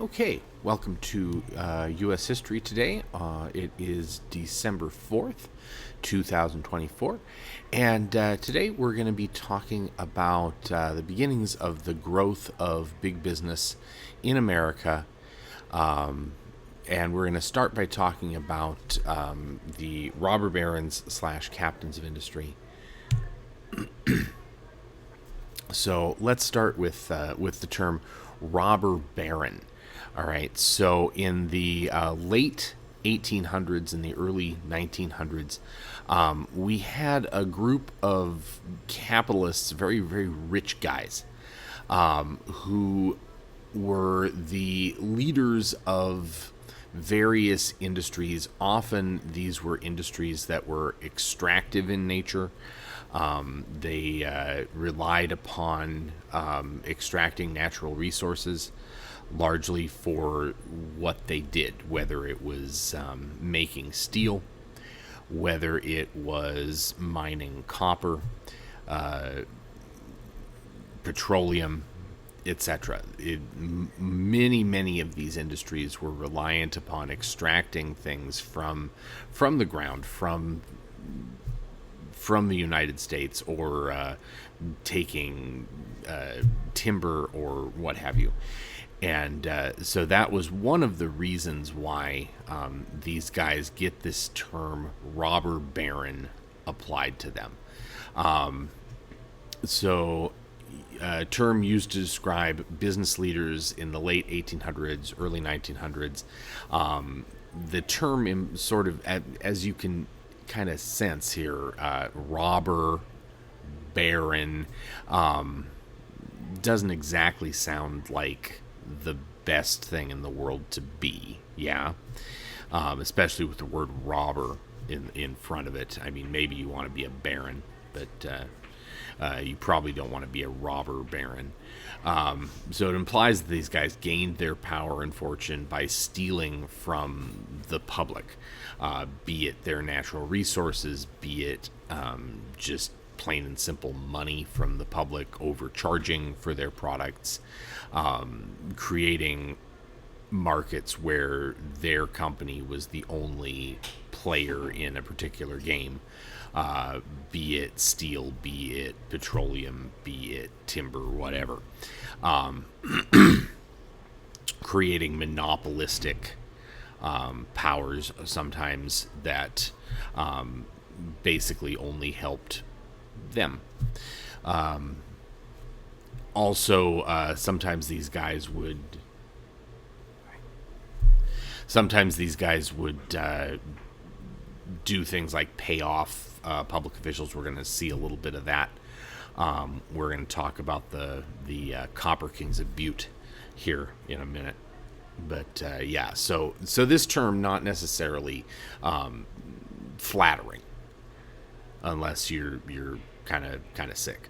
Okay, welcome to U.S. History today. It is December 4th, 2024, and today we're going to be talking about the beginnings of the growth of big business in America. And we're going to start by talking about the robber barons slash captains of industry. So let's start with the term robber baron. All right. So in the late 1800s and the early 1900s, we had a group of capitalists, very very rich guys, who were the leaders of various industries. Often these were industries that were extractive in nature. They relied upon extracting natural resources largely for what they did, whether it was making steel, whether it was mining copper, petroleum, etc. Many of these industries were reliant upon extracting things from the ground, from the United States, or taking timber or what have you. And so that was one of the reasons why these guys get this term robber baron applied to them. So a term used to describe business leaders in the late 1800s, early 1900s. The term sort of, as you can kind of sense here, robber baron, doesn't exactly sound like the best thing in the world to be. Yeah. Especially with the word robber in front of it. I mean, maybe you want to be a baron, but you probably don't want to be a robber baron. So it implies that these guys gained their power and fortune by stealing from the public, be it their natural resources, be it just plain and simple money from the public, overcharging for their products, creating markets where their company was the only player in a particular game, be it steel, be it petroleum, be it timber, whatever. Creating monopolistic powers sometimes that basically only helped them. Also, sometimes these guys would do things like pay off public officials. We're going to see a little bit of that. We're going to talk about the Copper Kings of Butte here in a minute. But yeah, so this term not necessarily flattering, unless you're kind of sick.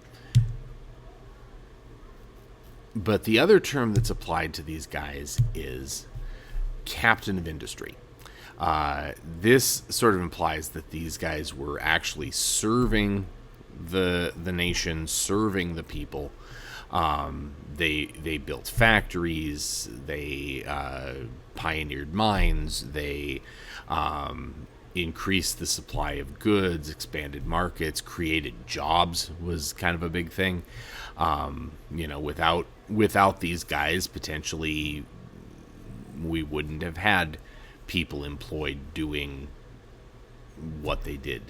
But the other term that's applied to these guys is captain of industry. This sort of implies that these guys were actually serving the nation, serving the people. They built factories, they pioneered mines, they increased the supply of goods, expanded markets, created jobs was kind of a big thing. Without these guys, potentially we wouldn't have had people employed doing what they did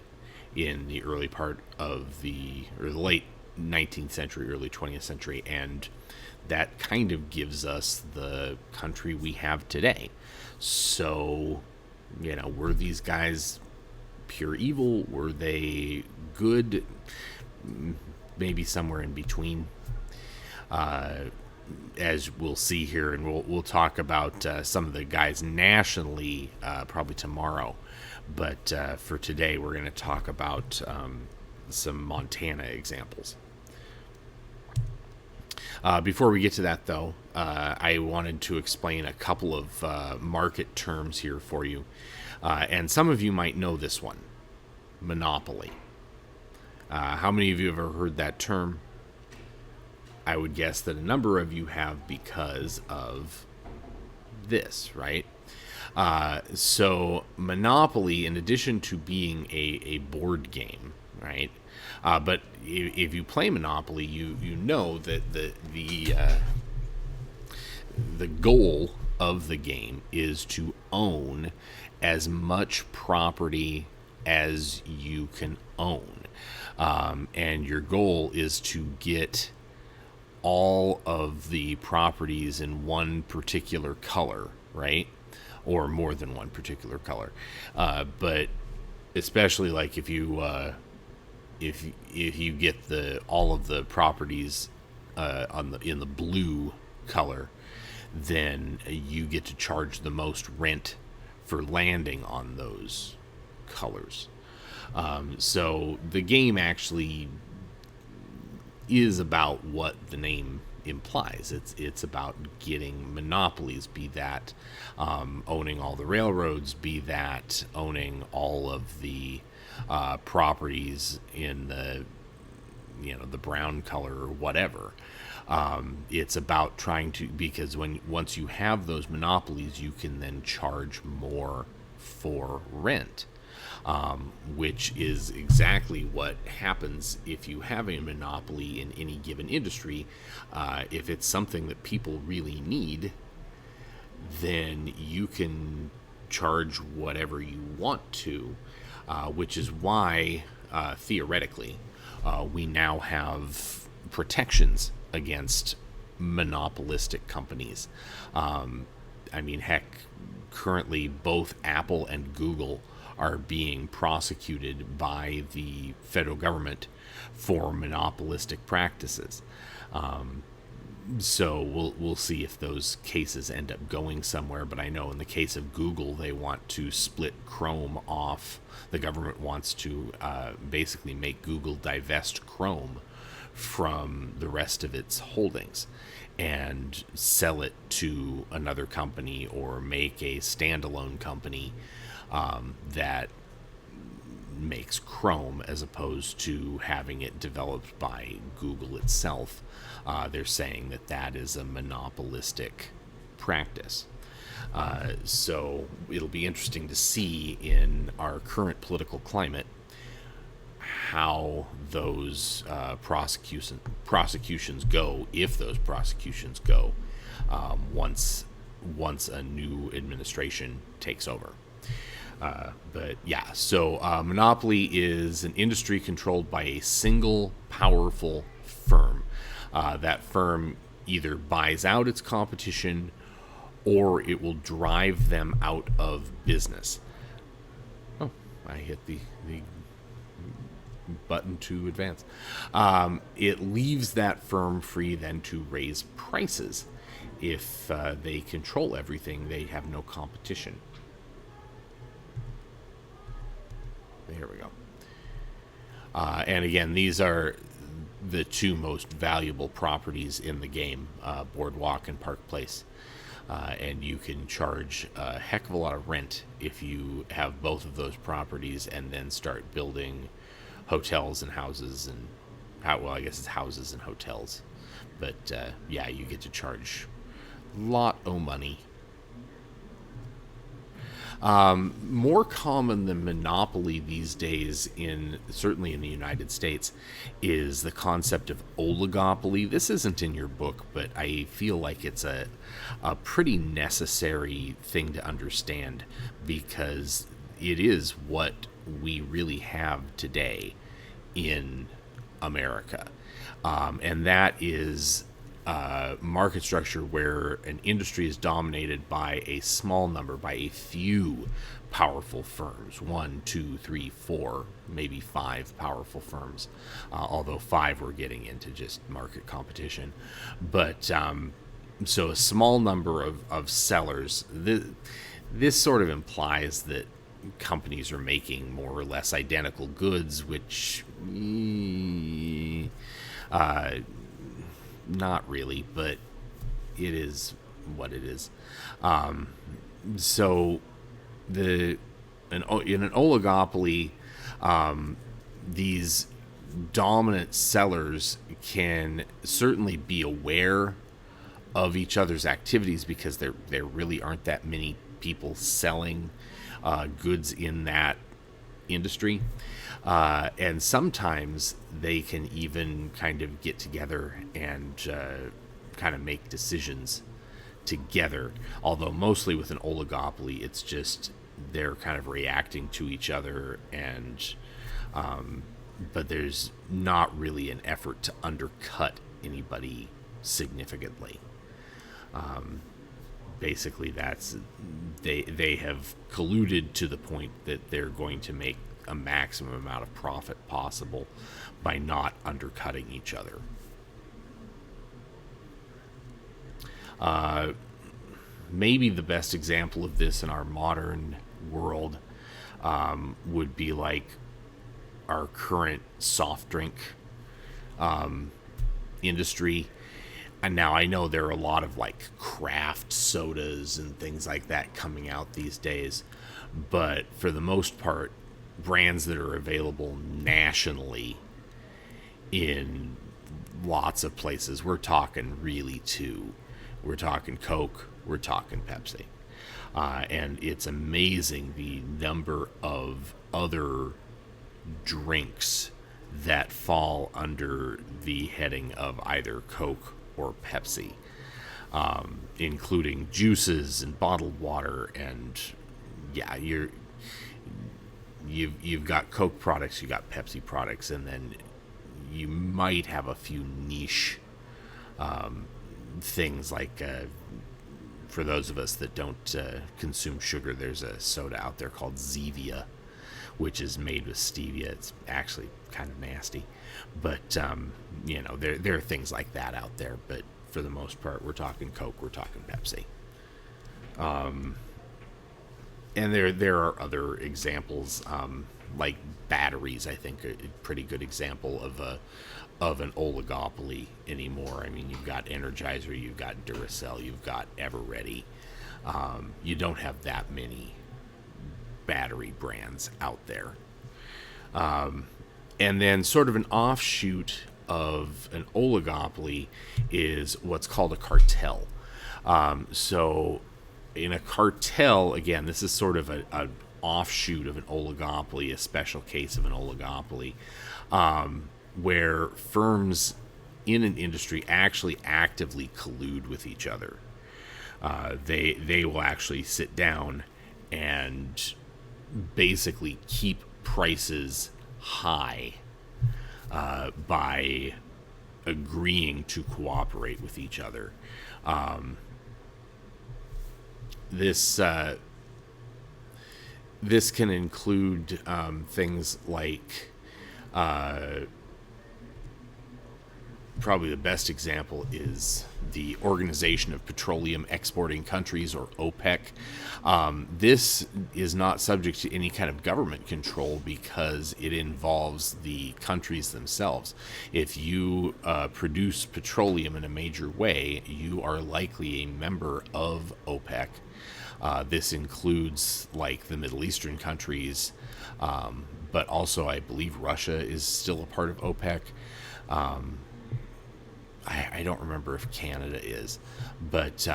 in the early part of the late 19th century, early 20th century, and that kind of gives us the country we have today. So, were these guys pure evil? Were they good? Maybe somewhere in between. As we'll see here, and we'll talk about some of the guys nationally probably tomorrow. But for today, we're going to talk about some Montana examples. Before we get to that, though, I wanted to explain a couple of market terms here for you. And some of you might know this one, monopoly. How many of you have ever heard that term? I would guess that a number of you have, because of this, right? So Monopoly, in addition to being a board game, right? But if you play Monopoly, you know that the goal of the game is to own as much property as you can own. And your goal is to get all of the properties in one particular color, right? Or more than one particular color. But especially like if you get all of the properties in the blue color, then you get to charge the most rent for landing on those colors. So the game actually is about what the name implies. It's about getting monopolies, be that owning all the railroads, be that owning all of the properties in the brown color or whatever. It's about trying to, because once you have those monopolies, you can then charge more for rent, which is exactly what happens if you have a monopoly in any given industry. If it's something that people really need, then you can charge whatever you want to, which is why, theoretically, we now have protections against monopolistic companies. I mean, heck, currently both Apple and Google are being prosecuted by the federal government for monopolistic practices. So we'll see if those cases end up going somewhere. But I know in the case of Google, they want to split Chrome off. The government wants to basically make Google divest Chrome from the rest of its holdings and sell it to another company, or make a standalone company that makes Chrome, as opposed to having it developed by Google itself. They're saying that is a monopolistic practice. So it'll be interesting to see in our current political climate how those prosecutions go, if those prosecutions go, once a new administration takes over. But yeah, so Monopoly is an industry controlled by a single powerful firm. That firm either buys out its competition, or it will drive them out of business. Oh, I hit the button to advance. It leaves that firm free then to raise prices. If they control everything, they have no competition. There we go. And again, these are the two most valuable properties in the game, Boardwalk and Park Place. And you can charge a heck of a lot of rent if you have both of those properties and then start building hotels and houses and I guess it's houses and hotels. But yeah, you get to charge a lot of money. More common than monopoly these days, certainly in the United States, is the concept of oligopoly. This isn't in your book, but I feel like it's a pretty necessary thing to understand, because it is what we really have today in America. And that is market structure where an industry is dominated by a small number, by a few powerful firms, 1, 2, 3, 4, maybe 5 powerful firms, although 5 were getting into just market competition. But so a small number of sellers. This sort of implies that companies are making more or less identical goods, which not really, but it is what it is. So in an oligopoly, these dominant sellers can certainly be aware of each other's activities because there really aren't that many people selling goods in that industry. And sometimes they can even kind of get together and kind of make decisions together. Although mostly with an oligopoly, it's just they're kind of reacting to each other, and but there's not really an effort to undercut anybody significantly. Basically, that's they have colluded to the point that they're going to make a maximum amount of profit possible by not undercutting each other. Maybe the best example of this in our modern world would be like our current soft drink industry. And now I know there are a lot of like craft sodas and things like that coming out these days, but for the most part, brands that are available nationally in lots of places, we're talking really two. We're talking Coke, we're talking Pepsi. And it's amazing the number of other drinks that fall under the heading of either Coke or Pepsi, including juices and bottled water. And yeah, you've got Coke products, you got Pepsi products, and then you might have a few niche things like for those of us that don't consume sugar, there's a soda out there called Zevia, which is made with stevia. It's actually kind of nasty, but there are things like that out there. But for the most part, we're talking Coke, we're talking Pepsi. And there are other examples, like batteries. I think a pretty good example of an oligopoly anymore. I mean, you've got Energizer, you've got Duracell, you've got Eveready. You don't have that many battery brands out there. And then sort of an offshoot of an oligopoly is what's called a cartel. So in a cartel, again, this is sort of an offshoot of an oligopoly, a special case of an oligopoly, where firms in an industry actually actively collude with each other. They will actually sit down and basically keep prices high by agreeing to cooperate with each other. This can include things like probably the best example is the Organization of Petroleum Exporting Countries, or OPEC. This is not subject to any kind of government control because it involves the countries themselves. If you produce petroleum in a major way, you are likely a member of OPEC. This includes like the Middle Eastern countries, but also I believe Russia is still a part of OPEC. I don't remember if Canada is, but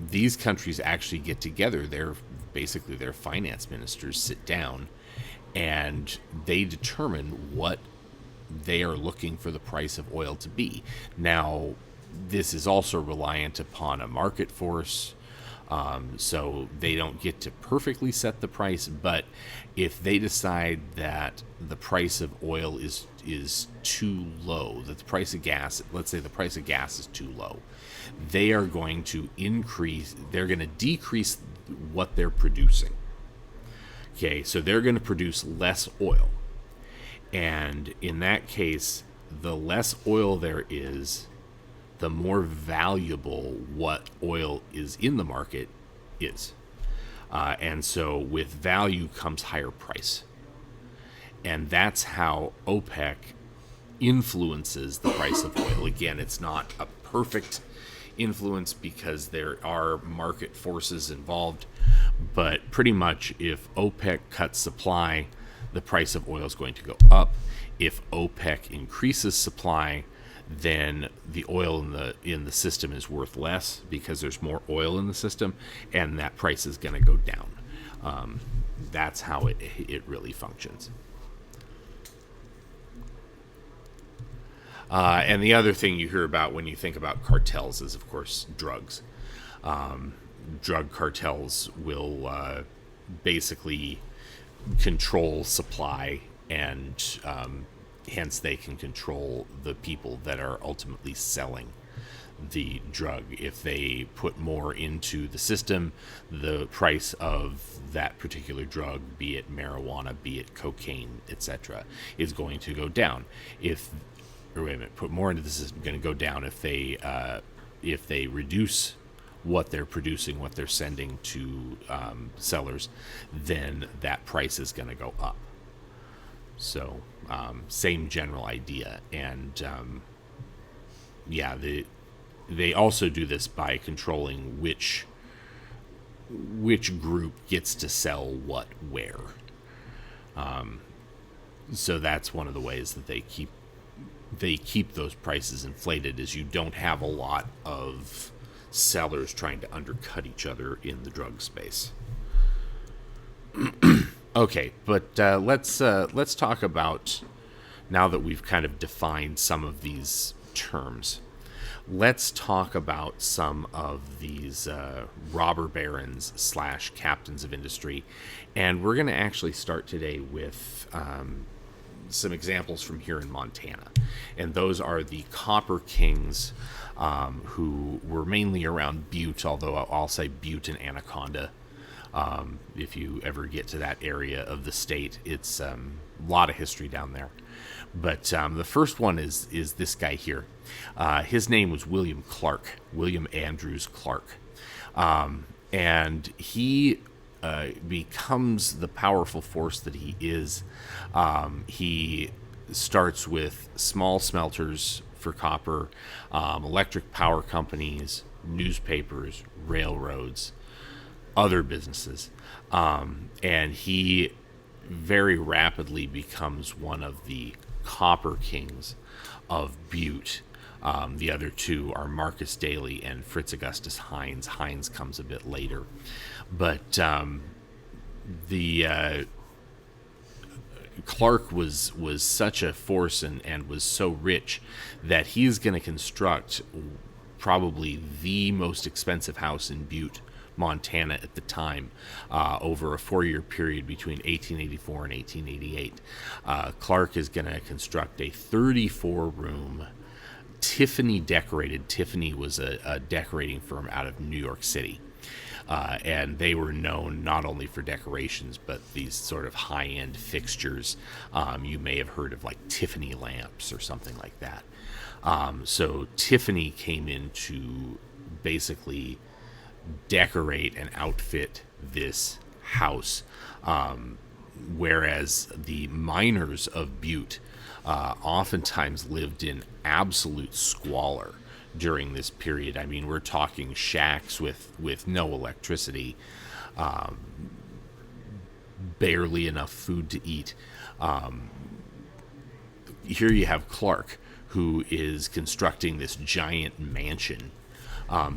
these countries actually get together. They're basically their finance ministers sit down and they determine what they are looking for the price of oil to be. Now, this is also reliant upon a market force, so they don't get to perfectly set the price, but if they decide that the price of oil is too low, that the price of gas, let's say the price of gas is too low, they are going to decrease what they're producing. Okay, so they're going to produce less oil. And in that case, the less oil there is, the more valuable what oil is in the market is. And so with value comes higher price. And that's how OPEC influences the price of oil. Again, it's not a perfect influence because there are market forces involved, but pretty much if OPEC cuts supply, the price of oil is going to go up. If OPEC increases supply, then the oil in the system is worth less because there's more oil in the system, and that price is going to go down. That's how it really functions. And the other thing you hear about when you think about cartels is, of course, drugs. Drug cartels will basically control supply, and hence they can control the people that are ultimately selling the drug. If they put more into the system, the price of that particular drug, be it marijuana, be it cocaine, etc., is going to go down. Put more into the system, going to go down if they reduce what they're producing, what they're sending to sellers, then that price is going to go up. So same general idea. And they also do this by controlling which group gets to sell what where. So that's one of the ways that they keep those prices inflated, is you don't have a lot of sellers trying to undercut each other in the drug space. Okay, but let's talk about, now that we've kind of defined some of these terms, let's talk about some of these robber barons / captains of industry. And we're going to actually start today with some examples from here in Montana. And those are the Copper Kings, who were mainly around Butte, although I'll say Butte and Anaconda. If you ever get to that area of the state, it's a lot of history down there. But the first one is this guy here. His name was William Andrews Clark. And he becomes the powerful force that he is. He starts with small smelters for copper, electric power companies, newspapers, railroads, other businesses. And he very rapidly becomes one of the Copper Kings of Butte. The other two are Marcus Daly and Fritz Augustus Hines. Hines comes a bit later. But Clark was such a force and was so rich that he's going to construct probably the most expensive house in Butte, Montana at the time, over a 4-year period between 1884 and 1888. Clark is going to construct a 34-room Tiffany decorated. Tiffany was a decorating firm out of New York City. And they were known not only for decorations, but these sort of high-end fixtures. You may have heard of like Tiffany lamps or something like that. So Tiffany came in to basically decorate and outfit this house, whereas the miners of Butte oftentimes lived in absolute squalor during this period. I mean, we're talking shacks with no electricity, barely enough food to eat. Here you have Clark, who is constructing this giant mansion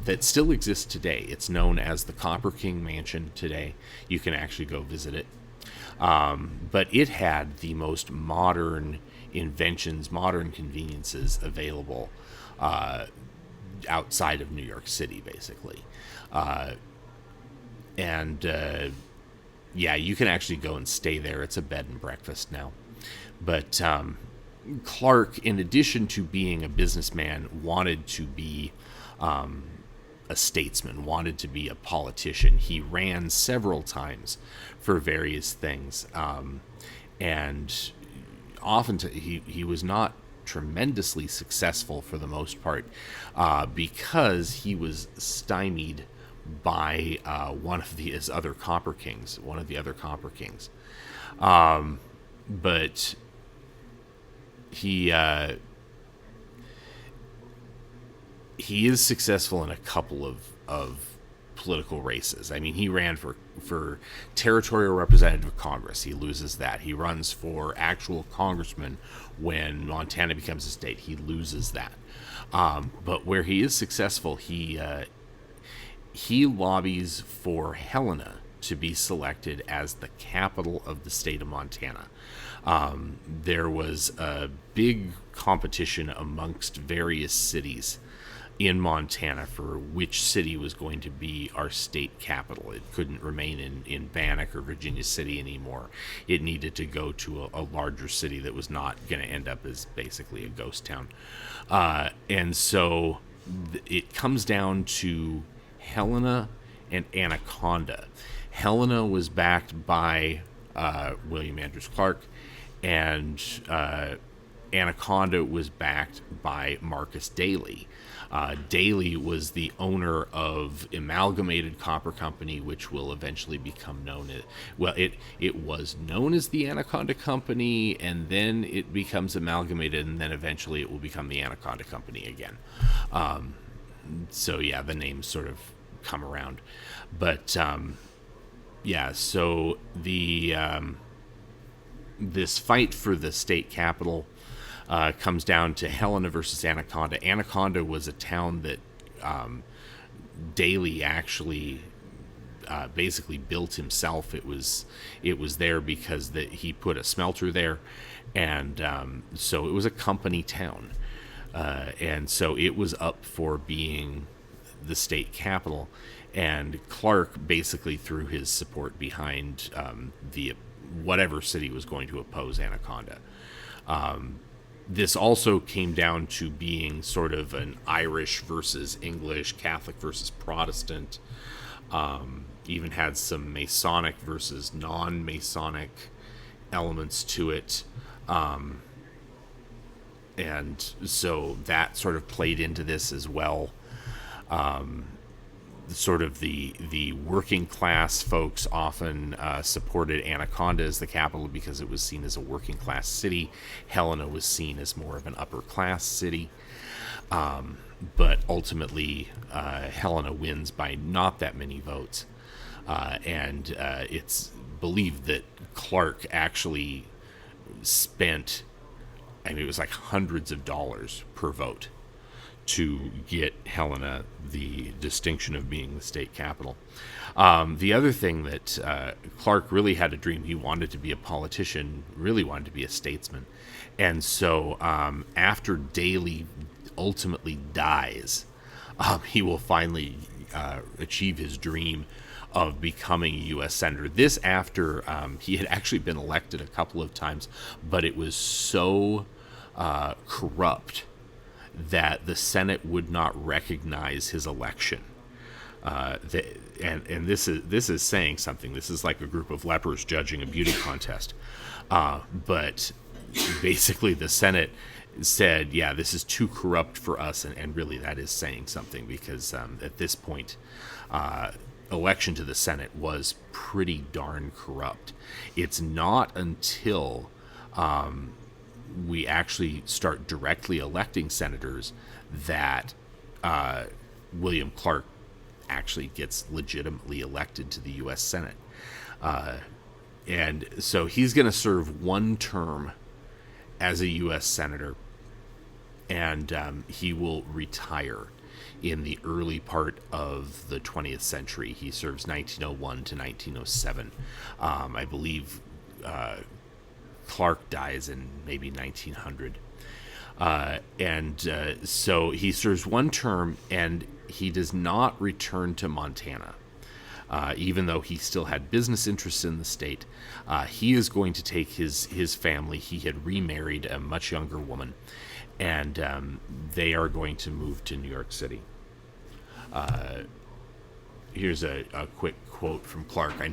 that still exists today. It's known as the Copper King Mansion today. You can actually go visit it. But it had the most modern inventions, modern conveniences available outside of New York City, basically. You can actually go and stay there. It's a bed and breakfast now. But Clark, in addition to being a businessman, wanted to be a statesman, wanted to be a politician. He ran several times for various things. And often he was not tremendously successful for the most part, because he was stymied by one of the other Copper Kings. But he is successful in a couple of political races. I mean, he ran for territorial representative of Congress. He loses that. He runs for actual congressman when Montana becomes a state. He loses that. But where he is successful, he lobbies for Helena to be selected as the capital of the state of Montana. There was a big competition amongst various cities in Montana for which city was going to be our state capital. It couldn't remain in Bannock or Virginia City anymore. It needed to go to a larger city that was not going to end up as basically a ghost town. And so it comes down to Helena and Anaconda. Helena was backed by William Andrews Clark, and Anaconda was backed by Marcus Daly. Daly was the owner of Amalgamated Copper Company, which will eventually become known as, well, it was known as the Anaconda Company, and then it becomes amalgamated, and then eventually it will become the Anaconda Company again. So yeah, the names sort of come around. But yeah, so the this fight for the state capital comes down to Helena versus Anaconda. Anaconda was a town that Daly actually basically built himself. It was there because he put a smelter there, and so it was a company town, and so it was up for being the state capital. And Clark basically threw his support behind the whatever city was going to oppose Anaconda. This also came down to being sort of an Irish versus English, Catholic versus Protestant. Even had some Masonic versus non-Masonic elements to it. And so that sort of played into this as well. Sort of the working class folks often supported Anaconda as the capital because it was seen as a working class city. Helena was seen as more of an upper class city. But ultimately, Helena wins by not that many votes. And it's believed that Clark actually spent, I mean, it was like hundreds of dollars per vote to get Helena the distinction of being the state capital. The other thing that Clark really had a dream, he wanted to be a politician, really wanted to be a statesman. And so after Daly ultimately dies, he will finally achieve his dream of becoming a U.S. Senator. This after he had actually been elected a couple of times, but it was so corrupt that the Senate would not recognize his election. And this is saying something. This is like a group of lepers judging a beauty contest. But basically the Senate said, yeah, this is too corrupt for us. And really that is saying something, because at this point, election to the Senate was pretty darn corrupt. It's not until we actually start directly electing senators that William Clark actually gets legitimately elected to the U.S. Senate. And so he's going to serve one term as a U.S. Senator, and he will retire in the early part of the 20th century. He serves 1901 to 1907. I believe Clark dies in maybe 1900. So he serves one term, and he does not return to Montana. Even though he still had business interests in the state, he is going to take his family. He had remarried a much younger woman, and they are going to move to New York City. Here's a quick quote from Clark. I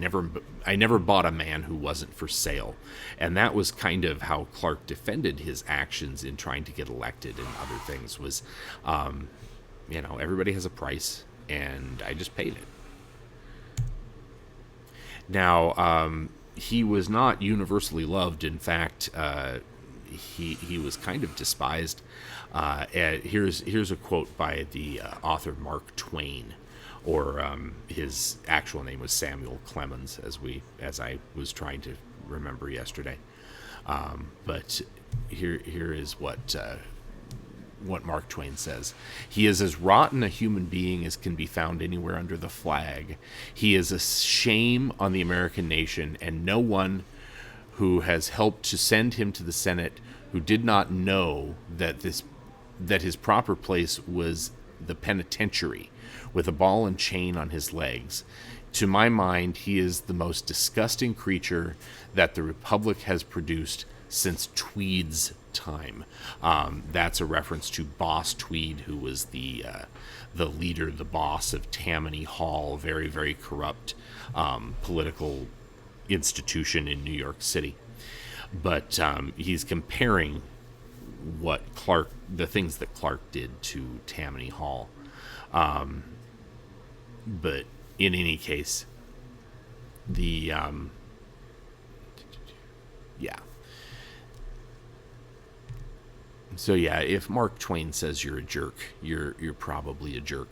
never bought a man who wasn't for sale. And that was kind of how Clark defended his actions in trying to get elected and other things was, everybody has a price, and I just paid it. Now, he was not universally loved. In fact, he was kind of despised. Here's a quote by the author Mark Twain or his actual name was Samuel Clemens, as I was trying to remember yesterday. But here is what Mark Twain says. He is as rotten a human being as can be found anywhere under the flag. He is a shame on the American nation, and no one who has helped to send him to the Senate who did not know that his proper place was the penitentiary, with a ball and chain on his legs. To my mind, he is the most disgusting creature that the Republic has produced since Tweed's time. That's a reference to Boss Tweed, who was the leader, the boss of Tammany Hall, very, very corrupt political institution in New York City. But he's comparing the things that Clark did to Tammany Hall. But in any case, So yeah, if Mark Twain says you're a jerk, you're probably a jerk.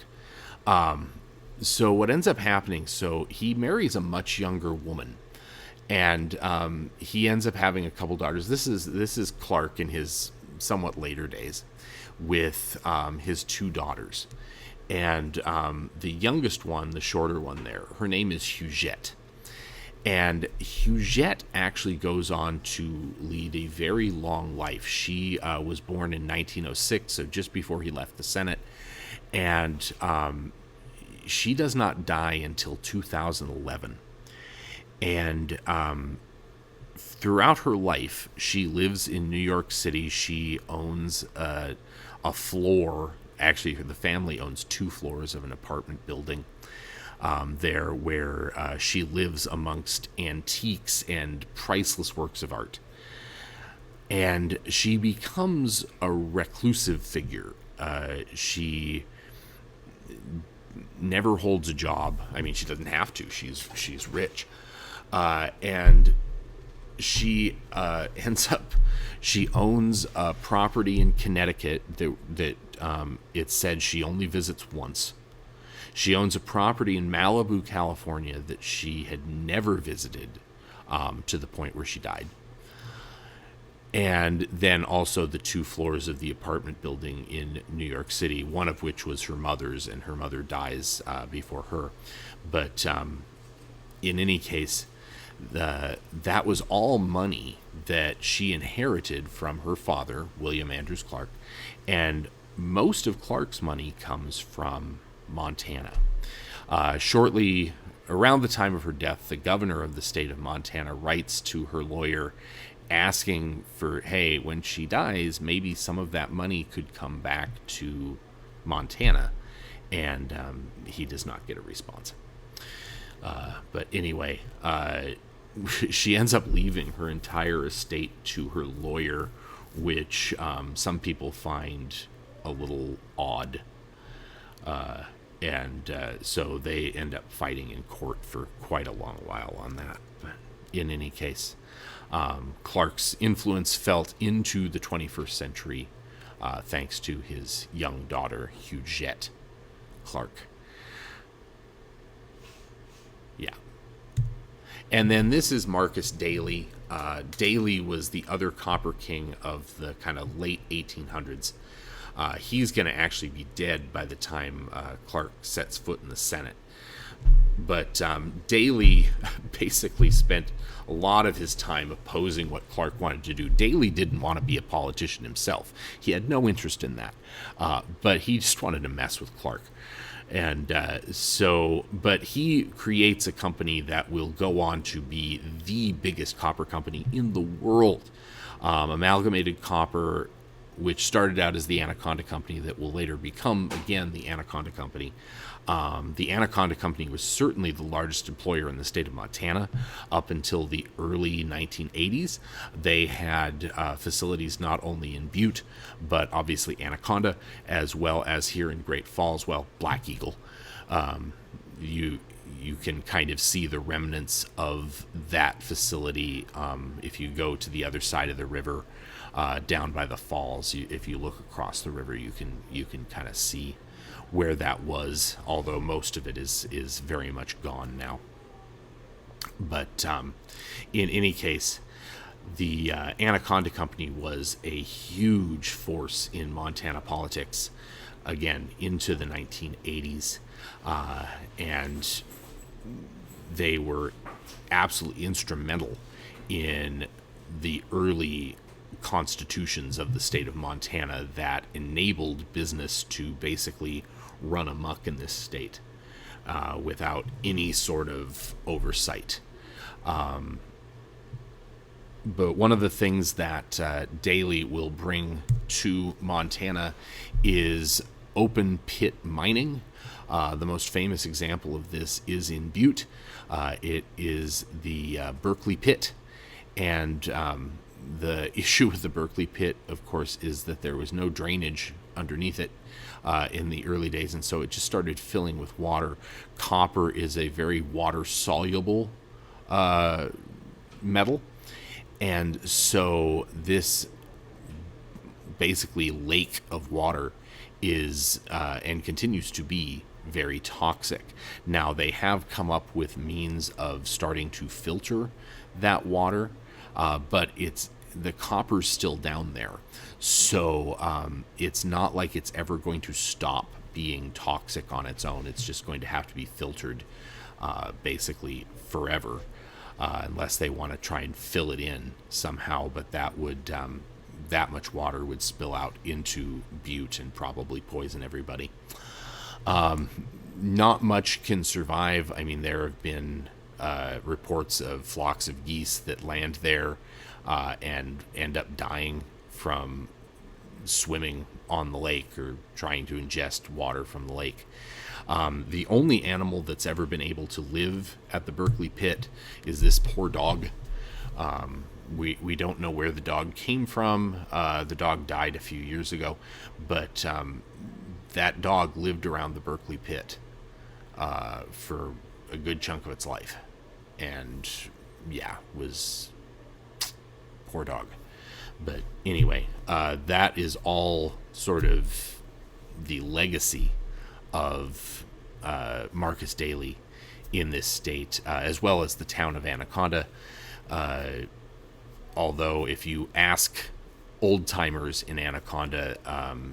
So what ends up happening? So he marries a much younger woman, and he ends up having a couple daughters. This is Clark in his somewhat later days, with his two daughters, and the youngest one, the shorter one there, her name is Huguette. And Huguette actually goes on to lead a very long life. She was born in 1906, so just before he left the Senate. And she does not die until 2011. And throughout her life, she lives in New York City. She owns a floor. Actually, the family owns 2 floors of an apartment building. There where she lives amongst antiques and priceless works of art. And she becomes a reclusive figure. She never holds a job. I mean, she doesn't have to. She's rich. And she she owns a property in Connecticut that it said she only visits once. She owns a property in Malibu, California that she had never visited to the point where she died. And then also the 2 floors of the apartment building in New York City, one of which was her mother's, and her mother dies before her. But in any case, that was all money that she inherited from her father, William Andrews Clark. And most of Clark's money comes from Montana. Shortly around the time of her death, the governor of the state of Montana writes to her lawyer asking for, hey, when she dies, maybe some of that money could come back to Montana. And he does not get a response. But anyway, she ends up leaving her entire estate to her lawyer, which some people find a little odd. And so they end up fighting in court for quite a long while on that. But in any case, Clark's influence felt into the 21st century thanks to his young daughter, Huguette Clark. Yeah. And then this is Marcus Daly. Daly was the other copper king of the kind of late 1800s. He's going to actually be dead by the time Clark sets foot in the Senate. But Daly basically spent a lot of his time opposing what Clark wanted to do. Daly didn't want to be a politician himself. He had no interest in that. But he just wanted to mess with Clark. And but he creates a company that will go on to be the biggest copper company in the world. Amalgamated Copper, which started out as the Anaconda Company, that will later become, again, the Anaconda Company. The Anaconda Company was certainly the largest employer in the state of Montana up until the early 1980s. They had facilities not only in Butte, but obviously Anaconda, as well as here in Great Falls, well, Black Eagle. You can kind of see the remnants of that facility if you go to the other side of the river. Down by the falls, if you look across the river, you can kind of see where that was, although most of it is very much gone now. But in any case, the Anaconda Company was a huge force in Montana politics, again, into the 1980s. And they were absolutely instrumental in the early constitutions of the state of Montana that enabled business to basically run amok in this state without any sort of oversight. But one of the things that Daly will bring to Montana is open pit mining. The most famous example of this is in Butte. It is the Berkeley Pit. And the issue with the Berkeley Pit, of course, is that there was no drainage underneath it in the early days, and so it just started filling with water. Copper is a very water-soluble metal, and so this basically lake of water is and continues to be very toxic. Now, they have come up with means of starting to filter that water, but the copper's still down there, so it's not like it's ever going to stop being toxic on its own. It's just going to have to be filtered basically forever, unless they want to try and fill it in somehow, but that would that much water would spill out into Butte and probably poison everybody. Not much can survive. I mean, there have been reports of flocks of geese that land there and end up dying from swimming on the lake or trying to ingest water from the lake. The only animal that's ever been able to live at the Berkeley Pit is this poor dog. We don't know where the dog came from. The dog died a few years ago, but that dog lived around the Berkeley Pit for a good chunk of its life. And yeah, was poor dog. But anyway, that is all sort of the legacy of Marcus Daly in this state, as well as the town of Anaconda. Although if you ask old-timers in Anaconda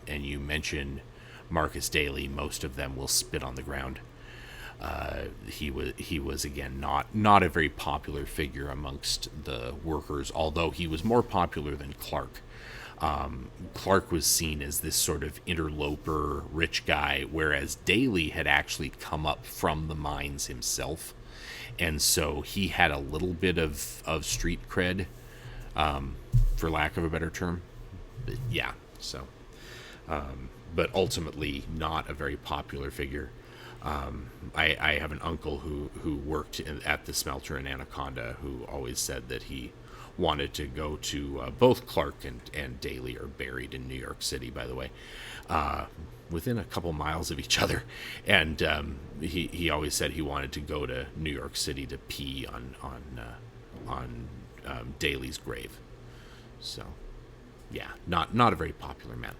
and you mention Marcus Daly, most of them will spit on the ground. He was again not a very popular figure amongst the workers, although he was more popular than Clark. Clark was seen as this sort of interloper rich guy, whereas Daly had actually come up from the mines himself, and so he had a little bit of street cred, for lack of a better term. But yeah, so but ultimately not a very popular figure. I have an uncle who worked at the smelter in Anaconda, who always said that he wanted to go to both Clark and Daly are buried in New York City, by the way, within a couple miles of each other. And he always said he wanted to go to New York City to pee on Daly's grave. So, yeah, not a very popular man.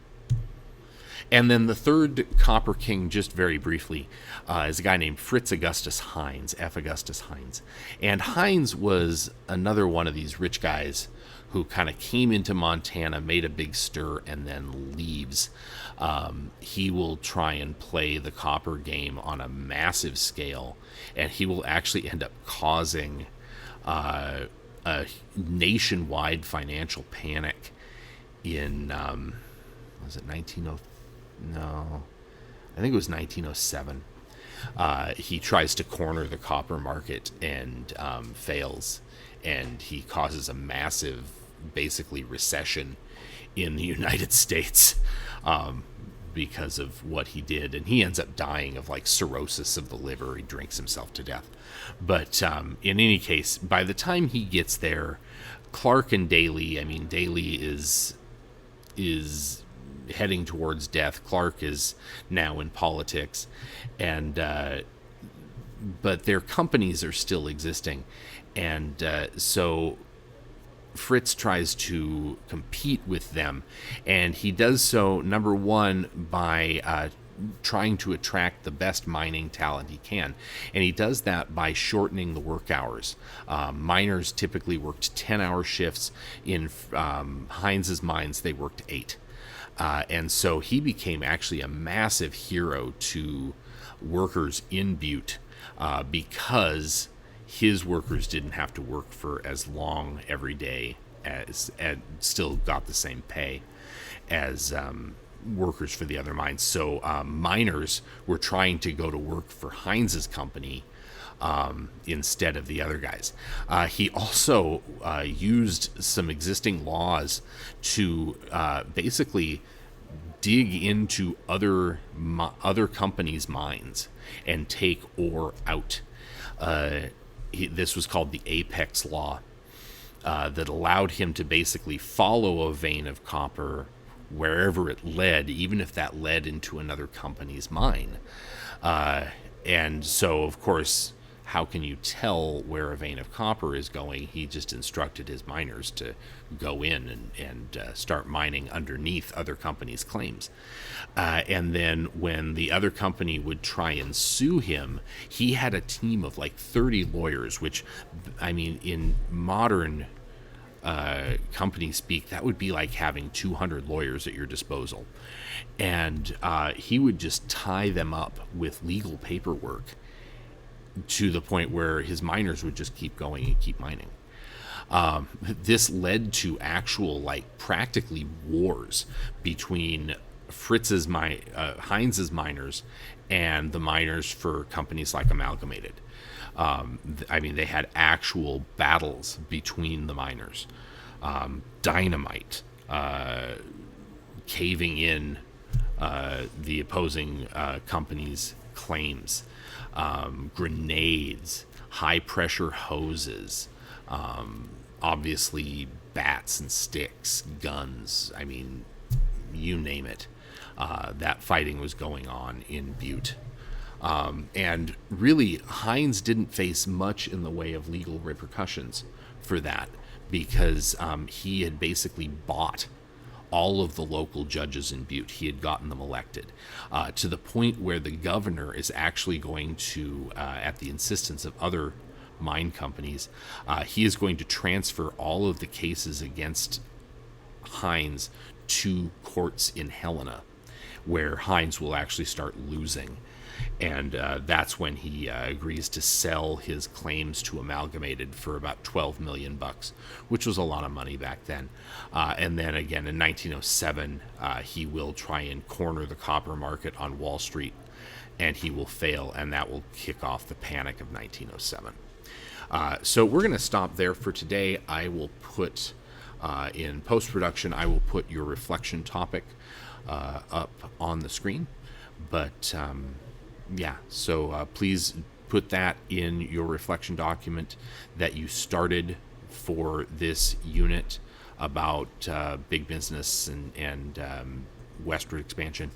And then the third Copper King, just very briefly, is a guy named Fritz Augustus Hines, F. Augustus Hines. And Hines was another one of these rich guys who kind of came into Montana, made a big stir, and then leaves. He will try and play the copper game on a massive scale, and he will actually end up causing a nationwide financial panic in, was it 1903? No, I think it was 1907. He tries to corner the copper market and fails, and he causes a massive, basically, recession in the United States because of what he did. And he ends up dying of like cirrhosis of the liver. He drinks himself to death. But in any case, by the time he gets there, Clark and Daly, I mean, Daly is heading towards death. Clark is now in politics, and but their companies are still existing, and so Fritz tries to compete with them, and he does so, number one, by trying to attract the best mining talent he can. And he does that by shortening the work hours. Miners typically worked 10-hour shifts. In Heinz's mines, they worked 8. And so he became actually a massive hero to workers in Butte because his workers didn't have to work for as long every day and still got the same pay as workers for the other mines. So miners were trying to go to work for Heinz's company instead of the other guys. He also used some existing laws to basically dig into other companies' mines and take ore out. This was called the Apex Law, that allowed him to basically follow a vein of copper wherever it led, even if that led into another company's mine. And so, of course, how can you tell where a vein of copper is going? He just instructed his miners to go in and start mining underneath other companies' claims. And then when the other company would try and sue him, he had a team of like 30 lawyers, which, I mean, in modern company speak, that would be like having 200 lawyers at your disposal. And he would just tie them up with legal paperwork to the point where his miners would just keep going and keep mining. This led to actual, like, practically wars between Heinz's miners and the miners for companies like Amalgamated. I mean, they had actual battles between the miners. Dynamite, caving in the opposing company's claims, grenades, high-pressure hoses, obviously bats and sticks, guns, I mean, you name it. That fighting was going on in Butte. And really, Heinz didn't face much in the way of legal repercussions for that, because he had basically bought all of the local judges in Butte. He had gotten them elected to the point where the governor is actually going to, at the insistence of other mine companies, he is going to transfer all of the cases against Heinz to courts in Helena, where Heinz will actually start losing. And that's when he agrees to sell his claims to Amalgamated for about $12 million, which was a lot of money back then. And then again in 1907, he will try and corner the copper market on Wall Street, and he will fail, and that will kick off the Panic of 1907. So we're going to stop there for today. I will put, in post-production, I will put your reflection topic up on the screen. But yeah, so please put that in your reflection document that you started for this unit about big business and westward expansion.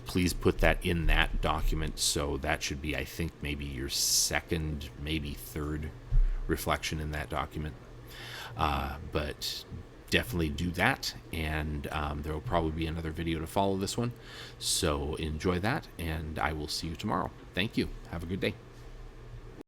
Please put that in that document. So that should be, I think, maybe your second, maybe third reflection in that document. But definitely do that, and there will probably be another video to follow this one. So enjoy that, and I will see you tomorrow. Thank you. Have a good day.